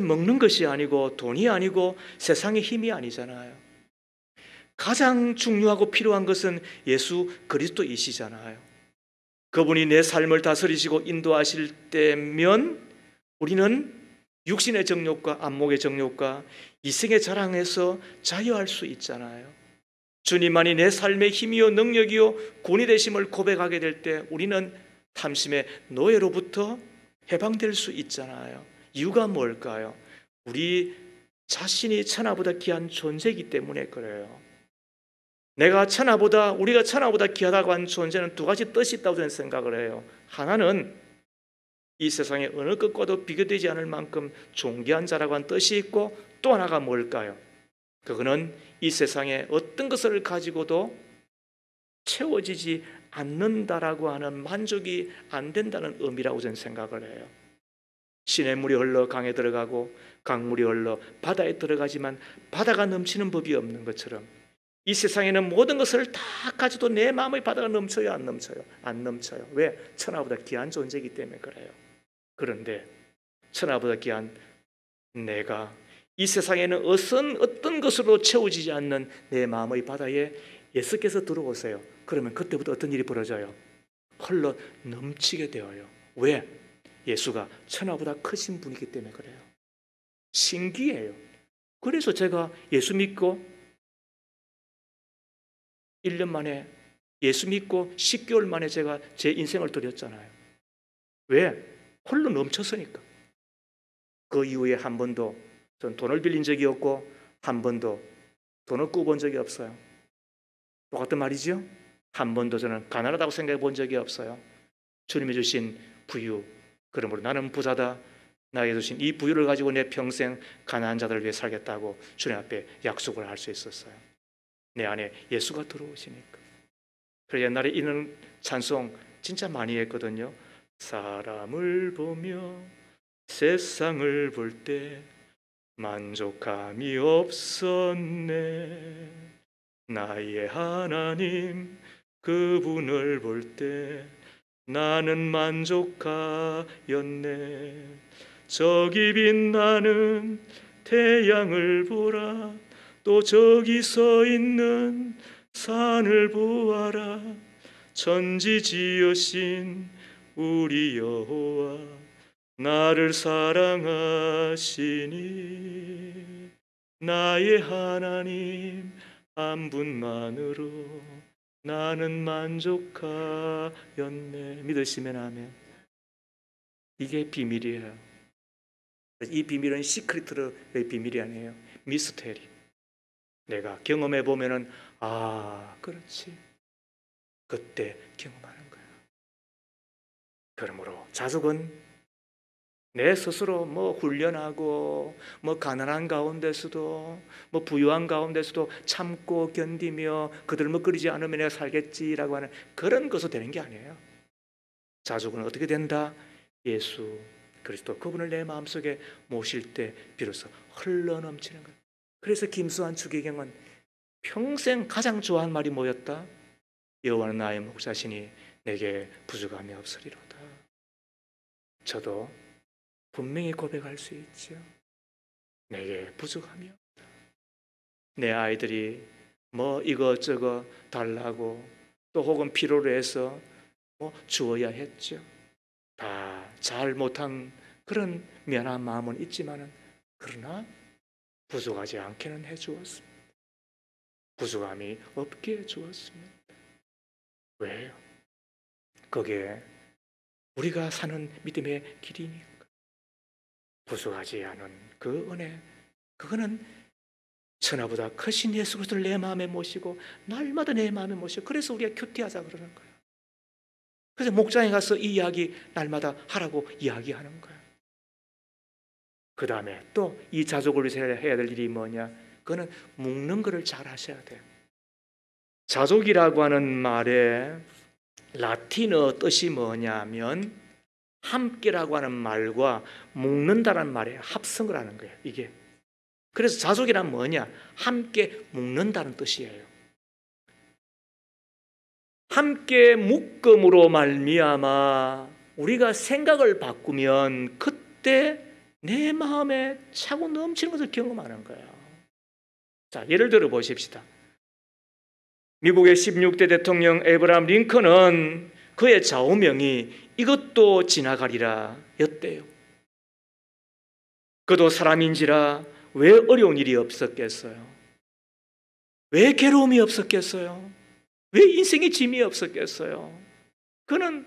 먹는 것이 아니고 돈이 아니고 세상의 힘이 아니잖아요. 가장 중요하고 필요한 것은 예수 그리스도이시잖아요. 그분이 내 삶을 다스리시고 인도하실 때면 우리는 육신의 정욕과 안목의 정욕과 이생의 자랑에서 자유할 수 있잖아요. 주님만이 내 삶의 힘이요 능력이요 구원이 되심을 고백하게 될 때 우리는 탐심의 노예로부터 해방될 수 있잖아요. 이유가 뭘까요? 우리 자신이 천하보다 귀한 존재이기 때문에 그래요. 우리가 천하보다 귀하다고 하는 존재는 두 가지 뜻이 있다고 저는 생각을 해요. 하나는 이 세상의 어느 것과도 비교되지 않을 만큼 존귀한 자라고 하는 뜻이 있고, 또 하나가 뭘까요? 그거는 이 세상에 어떤 것을 가지고도 채워지지 않는다라고 하는, 만족이 안 된다는 의미라고 저는 생각을 해요. 시냇물이 흘러 강에 들어가고 강물이 흘러 바다에 들어가지만 바다가 넘치는 법이 없는 것처럼 이 세상에는 모든 것을 다 가져도 내 마음의 바다가 넘쳐요, 안 넘쳐요? 안 넘쳐요. 왜? 천하보다 귀한 존재이기 때문에 그래요. 그런데 천하보다 귀한 내가 이 세상에는 어떤 것으로 채워지지 않는 내 마음의 바다에 예수께서 들어오세요. 그러면 그때부터 어떤 일이 벌어져요? 흘러 넘치게 되어요. 왜? 예수가 천하보다 크신 분이기 때문에 그래요. 신기해요. 그래서 제가 예수 믿고 1년 만에, 예수 믿고 10개월 만에 제가 제 인생을 드렸잖아요. 왜? 홀로 넘쳤으니까. 그 이후에 한 번도 전 돈을 빌린 적이 없고 한 번도 돈을 꾸본 적이 없어요. 똑같은 말이죠? 한 번도 저는 가난하다고 생각해 본 적이 없어요. 주님이 주신 부유, 그러므로 나는 부자다, 나에게 주신 이 부유를 가지고 내 평생 가난한 자들을 위해 살겠다고 주님 앞에 약속을 할 수 있었어요. 내 안에 예수가 들어오시니까. 그래서 옛날에 이런 찬송 진짜 많이 했거든요. 사람을 보며 세상을 볼 때 만족함이 없었네. 나의 하나님 그분을 볼 때 나는 만족하였네. 저기 빛나는 태양을 보라. 또 저기 서 있는 산을 보아라. 천지 지으신 우리 여호와 나를 사랑하시니 나의 하나님 한 분만으로 나는 만족하였네. 믿으시면 아멘. 이게 비밀이에요. 이 비밀은 시크릿의 비밀이 아니에요. 미스테리. 내가 경험해 보면은 그렇지. 그때 경험하는 거예요. 그러므로 자족은 내 스스로 훈련하고 가난한 가운데서도 부유한 가운데서도 참고 견디며 그들 먹거리지 않으면 내가 살겠지라고 하는 그런 것으로 되는 게 아니에요. 자족은 어떻게 된다? 예수 그리스도 그분을 내 마음속에 모실 때 비로소 흘러넘치는 거예요. 그래서 김수환 추기경은 평생 가장 좋아하는 말이 뭐였다? 여호와는 나의 목자시니 내게 부족함이 없으리로다. 저도 분명히 고백할 수 있죠. 내게 부족함이 없다. 내 아이들이 뭐 이것저것 달라고 또 혹은 필요로 해서 뭐 주어야 했죠. 다 잘 못한 그런 미안한 마음은 있지만은 그러나 부족하지 않게는 해주었습니다. 부족함이 없게 해주었습니다. 왜요? 그게 우리가 사는 믿음의 길이니까. 부족하지 않은 그 은혜, 그거는 천하보다 크신 예수 그리스도를 내 마음에 모시고 날마다 내 마음에 모시고, 그래서 우리가 큐티하자 그러는 거예요. 그래서 목장에 가서 이 이야기 날마다 하라고 이야기하는 거예요. 그 다음에 또 이 자족을 위해서 해야 될 일이 뭐냐? 그거는 묶는 거를 잘 하셔야 돼요. 자족이라고 하는 말의 라틴어 뜻이 뭐냐면 함께라고 하는 말과 묶는다는 말의 합성을 하는 거예요. 이게 그래서 자족이란 뭐냐? 함께 묶는다는 뜻이에요. 함께 묶음으로 말미암아 우리가 생각을 바꾸면 그때 내 마음에 차고 넘치는 것을 경험하는 거예요. 자, 예를 들어 보십시다. 미국의 16대 대통령 에브라함 링컨은 그의 좌우명이 이것도 지나가리라 였대요. 그도 사람인지라 왜 어려운 일이 없었겠어요? 왜 괴로움이 없었겠어요? 왜 인생의 짐이 없었겠어요? 그는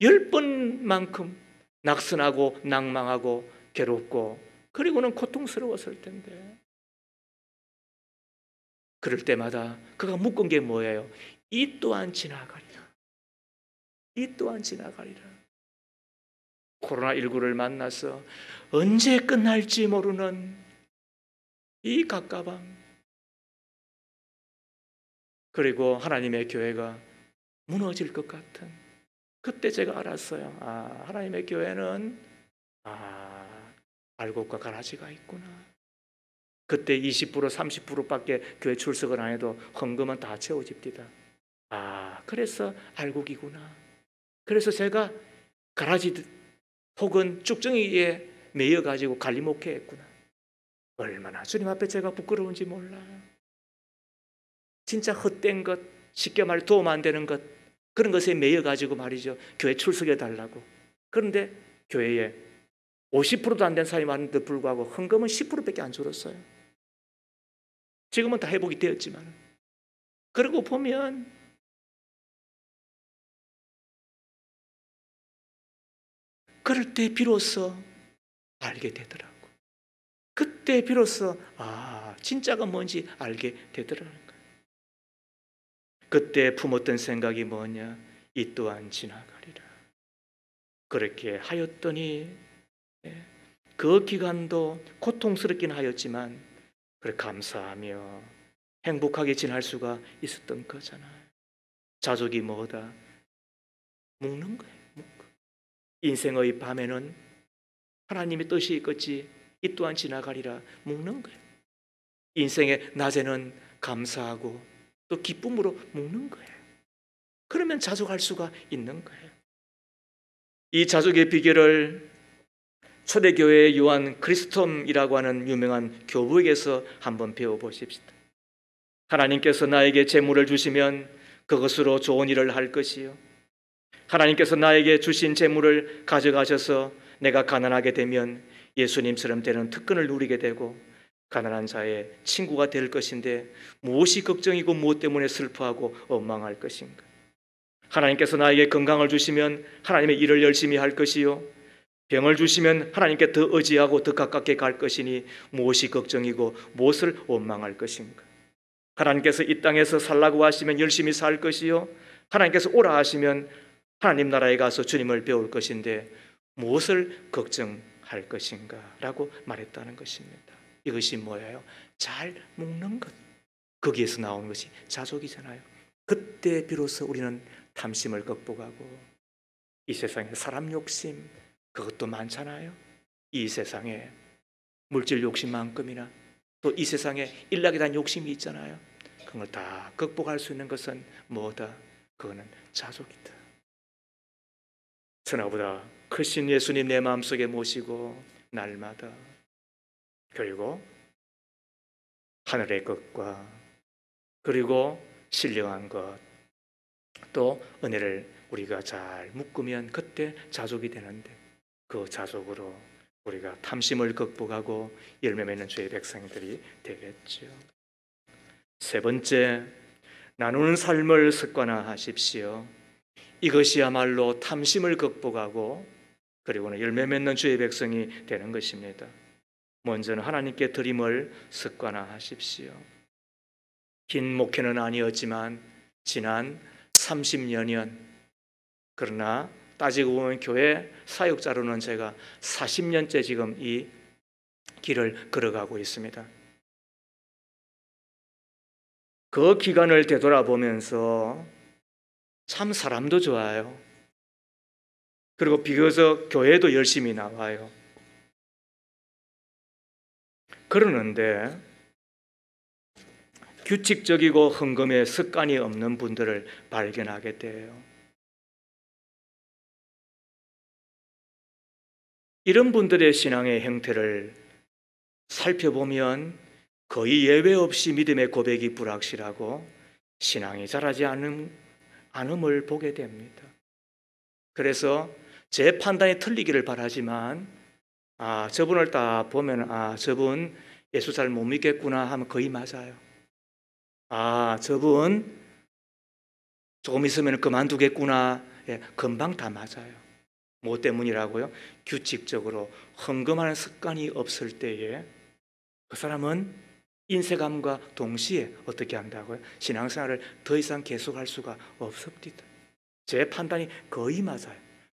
10번만큼 낙선하고 낭망하고 괴롭고 그리고는 고통스러웠을 텐데, 그럴 때마다 그가 묶은 게 뭐예요? 이 또한 지나가리라. 이 또한 지나가리라. 코로나19를 만나서 언제 끝날지 모르는 이 갑갑함, 그리고 하나님의 교회가 무너질 것 같은, 그때 제가 알았어요. 아, 하나님의 교회는 알곡과 가라지가 있구나. 그때 20% 30%밖에 교회 출석을 안 해도 헌금은 다 채워집니다. 아, 그래서 알곡이구나. 그래서 제가 가라지 혹은 쭉정이에 매여가지고 관리목회 했구나. 얼마나 주님 앞에 제가 부끄러운지 몰라요. 진짜 헛된 것, 쉽게 말해 도움 안 되는 것, 그런 것에 매여가지고 말이죠. 교회 출석해 달라고. 그런데 교회에 50%도 안 된 사람이 많은데도 불구하고 헌금은 10%밖에 안 줄었어요. 지금은 다 회복이 되었지만. 그러고 보면 그럴 때 비로소 알게 되더라고. 그때 비로소 진짜가 뭔지 알게 되더라는 거예요. 그때 품었던 생각이 뭐냐? 이 또한 지나가리라. 그렇게 하였더니 그 기간도 고통스럽긴 하였지만 그래 감사하며 행복하게 지날 수가 있었던 거잖아요. 자족이 뭐다? 묶는 거예요. 인생의 밤에는 하나님의 뜻이 있겠지, 이 또한 지나가리라 묶는 거예요. 인생의 낮에는 감사하고 또 기쁨으로 묶는 거예요. 그러면 자족할 수가 있는 거예요. 이 자족의 비결을 초대교회의 요한 크리스톰이라고 하는 유명한 교부에게서 한번 배워보십시다. 하나님께서 나에게 재물을 주시면 그것으로 좋은 일을 할 것이요, 하나님께서 나에게 주신 재물을 가져가셔서 내가 가난하게 되면 예수님처럼 되는 특권을 누리게 되고 가난한 자의 친구가 될 것인데 무엇이 걱정이고 무엇 때문에 슬퍼하고 원망할 것인가? 하나님께서 나에게 건강을 주시면 하나님의 일을 열심히 할 것이요, 병을 주시면 하나님께 더 의지하고 더 가깝게 갈 것이니 무엇이 걱정이고 무엇을 원망할 것인가? 하나님께서 이 땅에서 살라고 하시면 열심히 살 것이요, 하나님께서 오라 하시면 하나님 나라에 가서 주님을 배울 것인데 무엇을 걱정할 것인가? 라고 말했다는 것입니다. 이것이 뭐예요? 잘 묶는 것. 거기에서 나오는 것이 자족이잖아요. 그때 비로소 우리는 탐심을 극복하고, 이 세상에 사람 욕심 그것도 많잖아요. 이 세상에 물질 욕심만큼이나 또 이 세상에 일락에 대한 욕심이 있잖아요. 그걸 다 극복할 수 있는 것은 뭐다? 그거는 자족이다. 천하보다 크신 예수님 내 마음속에 모시고 날마다, 그리고 하늘의 것과 그리고 신령한 것, 또 은혜를 우리가 잘 묶으면 그때 자족이 되는데, 그 자족으로 우리가 탐심을 극복하고 열매 맺는 주의 백성들이 되겠죠. 세 번째, 나누는 삶을 습관화하십시오. 이것이야말로 탐심을 극복하고 그리고는 열매 맺는 주의 백성이 되는 것입니다. 먼저는 하나님께 드림을 습관화하십시오. 긴 목회는 아니었지만 지난 30여 년, 그러나 따지고 보면 교회 사역자로는 제가 40년째 지금 이 길을 걸어가고 있습니다. 그 기간을 되돌아보면서 참 사람도 좋아요. 그리고 비교적 교회도 열심히 나와요. 그러는데 규칙적이고 헌금에 습관이 없는 분들을 발견하게 돼요. 이런 분들의 신앙의 형태를 살펴보면 거의 예외 없이 믿음의 고백이 불확실하고 신앙이 자라지 않음을 보게 됩니다. 그래서 제 판단이 틀리기를 바라지만 저분을 딱 보면 저분 예수 잘 못 믿겠구나 하면 거의 맞아요. 저분 조금 있으면 그만두겠구나. 금방 다 맞아요. 뭐 때문이라고요? 규칙적으로 헌금하는 습관이 없을 때에 그 사람은 인쇄감과 동시에 어떻게 한다고요? 신앙생활을 더 이상 계속할 수가 없습니다. 제 판단이 거의 맞아요.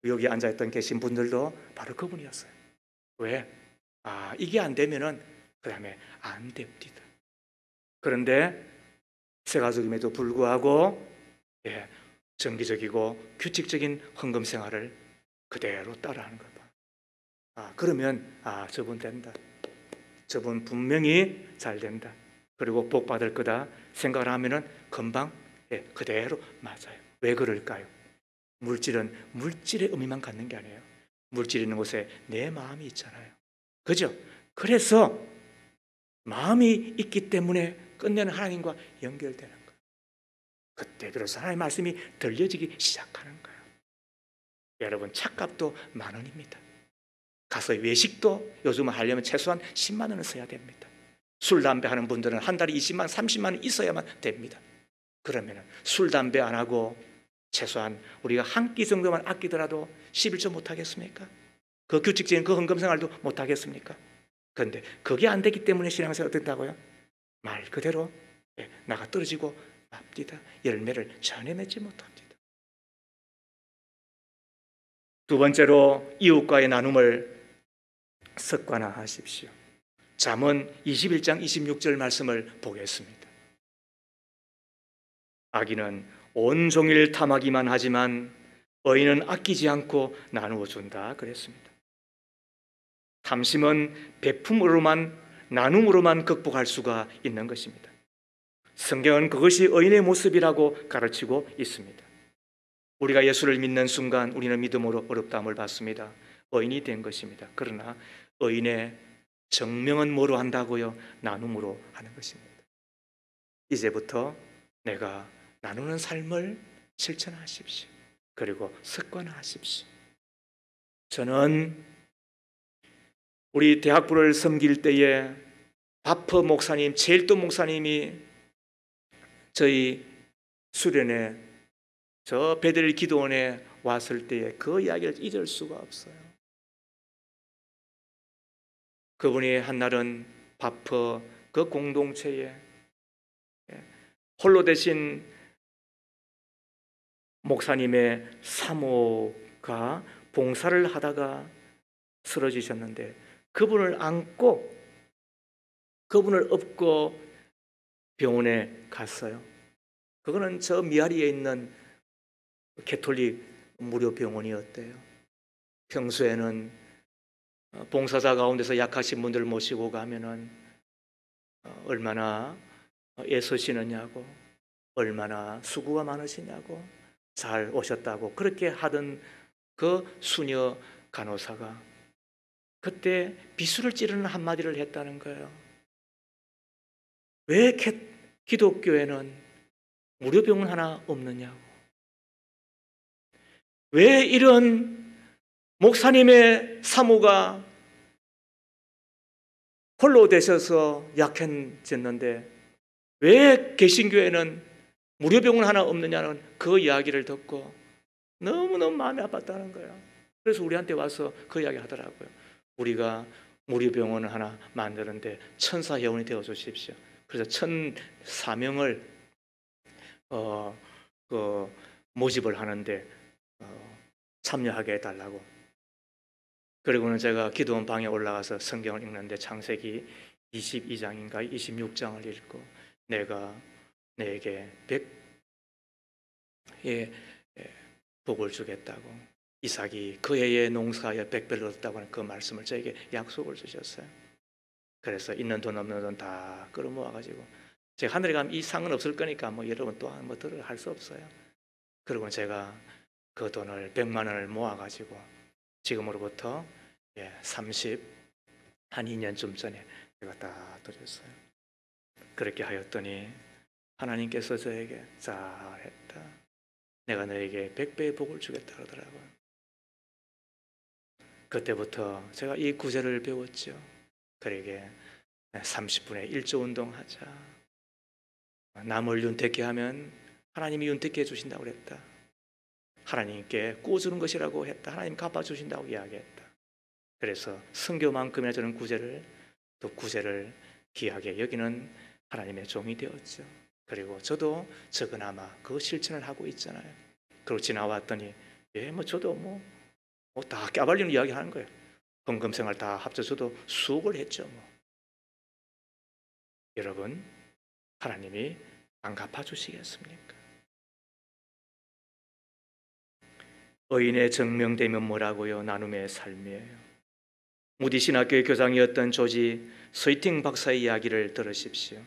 여기 앉아있던 계신 분들도 바로 그분이었어요. 왜? 이게 안 되면은 그 다음에 안 됩니다. 그런데 새가족임에도 불구하고 정기적이고 규칙적인 헌금 생활을 그대로 따라하는 것 봐. 그러면 저분 된다. 저분 분명히 잘 된다. 그리고 복 받을 거다 생각을 하면은 금방 그대로 맞아요. 왜 그럴까요? 물질은 물질의 의미만 갖는 게 아니에요. 물질 있는 곳에 내 마음이 있잖아요. 그죠? 그래서 마음이 있기 때문에 끝내는 하나님과 연결되는 거예요. 그때 비로소 하나님의 말씀이 들려지기 시작하는 거예요. 여러분, 차값도 10,000원입니다. 가서 외식도 요즘은 하려면 최소한 10만 원을 써야 됩니다. 술, 담배 하는 분들은 한 달에 20만, 30만 원 있어야만 됩니다. 그러면 술, 담배 안 하고 최소한 우리가 한 끼 정도만 아끼더라도 11조 못 하겠습니까? 그 규칙적인 그 헌금 생활도 못 하겠습니까? 그런데 그게 안 되기 때문에 신앙생활 어떻다고요? 말 그대로 나가 떨어지고 맙니다. 열매를 전혀 맺지 못합니다. 두 번째로 이웃과의 나눔을 습관화하십시오. 잠언 21장 26절 말씀을 보겠습니다. 악인은 온종일 탐하기만 하지만 의인은 아끼지 않고 나누어 준다 그랬습니다. 탐심은 베품으로만, 나눔으로만 극복할 수가 있는 것입니다. 성경은 그것이 의인의 모습이라고 가르치고 있습니다. 우리가 예수를 믿는 순간 우리는 믿음으로 어렵다함을 받습니다. 의인이 된 것입니다. 그러나 의인의 정명은 뭐로 한다고요? 나눔으로 하는 것입니다. 이제부터 내가 나누는 삶을 실천하십시오. 그리고 습관화하십시오. 저는 우리 대학부를 섬길 때에 바퍼 목사님, 제일도 목사님이 저희 수련회 저 베들 기도원에 왔을 때에 그 이야기를 잊을 수가 없어요. 그분이 한날은 바퍼 그 공동체에 홀로 되신 목사님의 사모가 봉사를 하다가 쓰러지셨는데 그분을 안고 그분을 업고 병원에 갔어요. 그거는 저 미아리에 있는 캐톨릭 무료 병원이었대요. 평소에는 봉사자 가운데서 약하신 분들 모시고 가면은 얼마나 애쓰시느냐고, 얼마나 수고가 많으시냐고, 잘 오셨다고 그렇게 하던 그 수녀 간호사가 그때 비수를 찌르는 한마디를 했다는 거예요. 왜 기독교에는 무료병원 하나 없느냐고. 왜 이런 목사님의 사모가 홀로 되셔서 약해졌는데 왜 개신교에는 무료병원 하나 없느냐는 그 이야기를 듣고 너무너무 마음이 아팠다는 거예요. 그래서 우리한테 와서 그 이야기 하더라고요. 우리가 무료병원 하나 만드는데 천사 회원이 되어 주십시오. 그래서 1,004명을 모집을 하는데 참여하게 해달라고. 그리고는 제가 기도원 방에 올라가서 성경을 읽는데 창세기 22장인가 26장을 읽고 내가 내게 100의 복을 주겠다고, 이삭이 그 해에 농사에 100배를 얻었다고 하는 그 말씀을 저에게 약속을 주셨어요. 그래서 있는 돈 없는 돈 다 끌어모아가지고 제가 하늘에 가면 이 상은 없을 거니까 뭐 여러분 또한 뭐 들을 할 수 없어요. 그리고 제가 그 돈을 100만 원을 모아가지고 지금으로부터 한 2년쯤 전에 제가 다 드렸어요. 그렇게 하였더니 하나님께서 저에게 잘했다, 내가 너에게 100배의 복을 주겠다 그러더라고요. 그때부터 제가 이 구절을 배웠죠. 그에게 30분의 1조 운동하자. 남을 윤택케 하면 하나님이 윤택케 해주신다고 그랬다. 하나님께 꾸어주는 것이라고 했다. 하나님 갚아주신다고 이야기했다. 그래서 성교만큼이나 저는 또 구제를 귀하게 여기는 하나님의 종이 되었죠. 그리고 저도 적어나마 그 실천을 하고 있잖아요. 그리고 지나왔더니 저도 다 까발리는 이야기 하는 거예요. 헌금생활 다 합쳐서도 수억을 했죠. 여러분, 하나님이 안 갚아주시겠습니까? 의인의 정명되면 뭐라고요? 나눔의 삶이에요. 무디 신학교의 교장이었던 조지 스위팅 박사의 이야기를 들으십시오.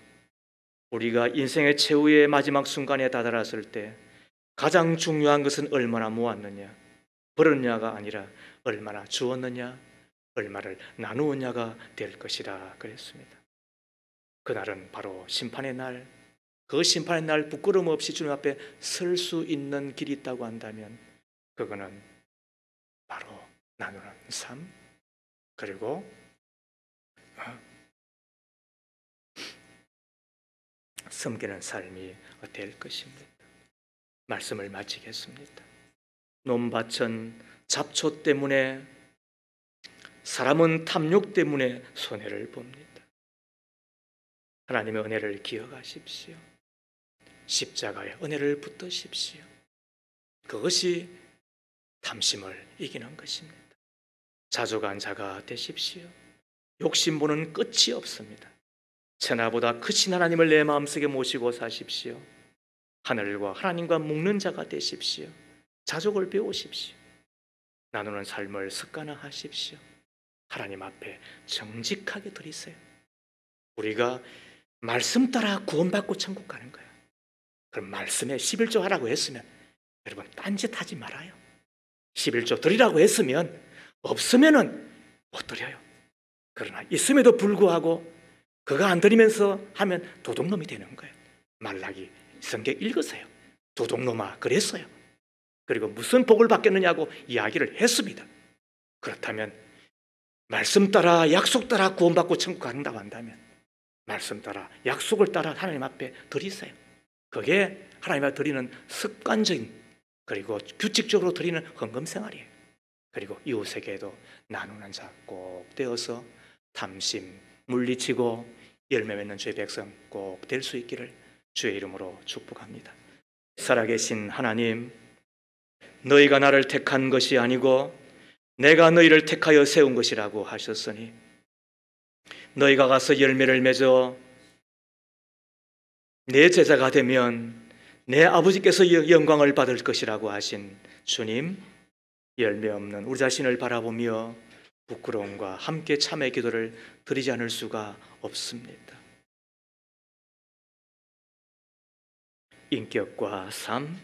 우리가 인생의 최후의 마지막 순간에 다다랐을 때 가장 중요한 것은 얼마나 모았느냐, 벌었느냐가 아니라 얼마나 주었느냐, 얼마를 나누었냐가 될 것이라 그랬습니다. 그날은 바로 심판의 날, 그 심판의 날 부끄러움 없이 주님 앞에 설 수 있는 길이 있다고 한다면 그거는 바로 나누는 삶, 그리고 섬기는 삶이 될 것입니다. 말씀을 마치겠습니다. 논밭은 잡초 때문에, 사람은 탐욕 때문에 손해를 봅니다. 하나님의 은혜를 기억하십시오. 십자가의 은혜를 붙드십시오. 그것이 탐심을 이기는 것입니다. 자족한 자가 되십시오. 욕심보는 끝이 없습니다. 천하보다 크신 하나님을 내 마음속에 모시고 사십시오. 하늘과 하나님과 묵는 자가 되십시오. 자족을 배우십시오. 나누는 삶을 습관화하십시오. 하나님 앞에 정직하게 드리세요. 우리가 말씀 따라 구원받고 천국 가는 거예요. 그럼 말씀에 11조 하라고 했으면 여러분 딴짓하지 말아요. 11조 드리라고 했으면 없으면은 못 드려요. 그러나 있음에도 불구하고 그거 안 드리면서 하면 도둑놈이 되는 거예요. 말라기 성경 읽으세요. 도둑놈아 그랬어요. 그리고 무슨 복을 받겠느냐고 이야기를 했습니다. 그렇다면 말씀 따라 약속 따라 구원받고 천국 간다고 한다면 말씀 따라 약속을 따라 하나님 앞에 드리세요. 그게 하나님 앞에 드리는 습관적인 그리고 규칙적으로 드리는 헌금 생활이에요. 그리고 이웃에게도 나누는 자 꼭 되어서 탐심 물리치고 열매 맺는 주의 백성 꼭 될 수 있기를 주의 이름으로 축복합니다. 살아계신 하나님, 너희가 나를 택한 것이 아니고 내가 너희를 택하여 세운 것이라고 하셨으니 너희가 가서 열매를 맺어 내 제자가 되면 내 아버지께서 영광을 받을 것이라고 하신 주님, 열매 없는 우리 자신을 바라보며 부끄러움과 함께 참의 기도를 드리지 않을 수가 없습니다. 인격과 삶,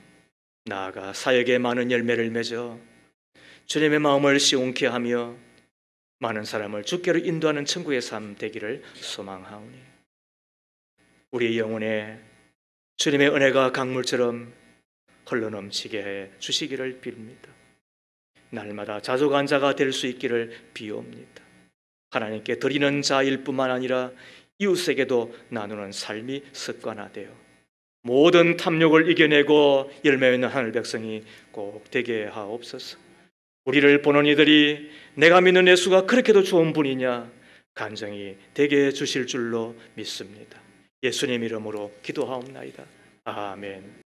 나아가 사역에 많은 열매를 맺어 주님의 마음을 시원케 하며 많은 사람을 주께로 인도하는 천국의 삶 되기를 소망하오니 우리의 영혼에 주님의 은혜가 강물처럼 흘러넘치게 해 주시기를 빕니다. 날마다 자족한 자가 될 수 있기를 비옵니다. 하나님께 드리는 자일 뿐만 아니라 이웃에게도 나누는 삶이 습관화되어 모든 탐욕을 이겨내고 열매 있는 하늘 백성이 꼭 되게 하옵소서. 우리를 보는 이들이 내가 믿는 예수가 그렇게도 좋은 분이냐 간증이 되게 해 주실 줄로 믿습니다. 예수님 이름으로 기도하옵나이다. 아멘.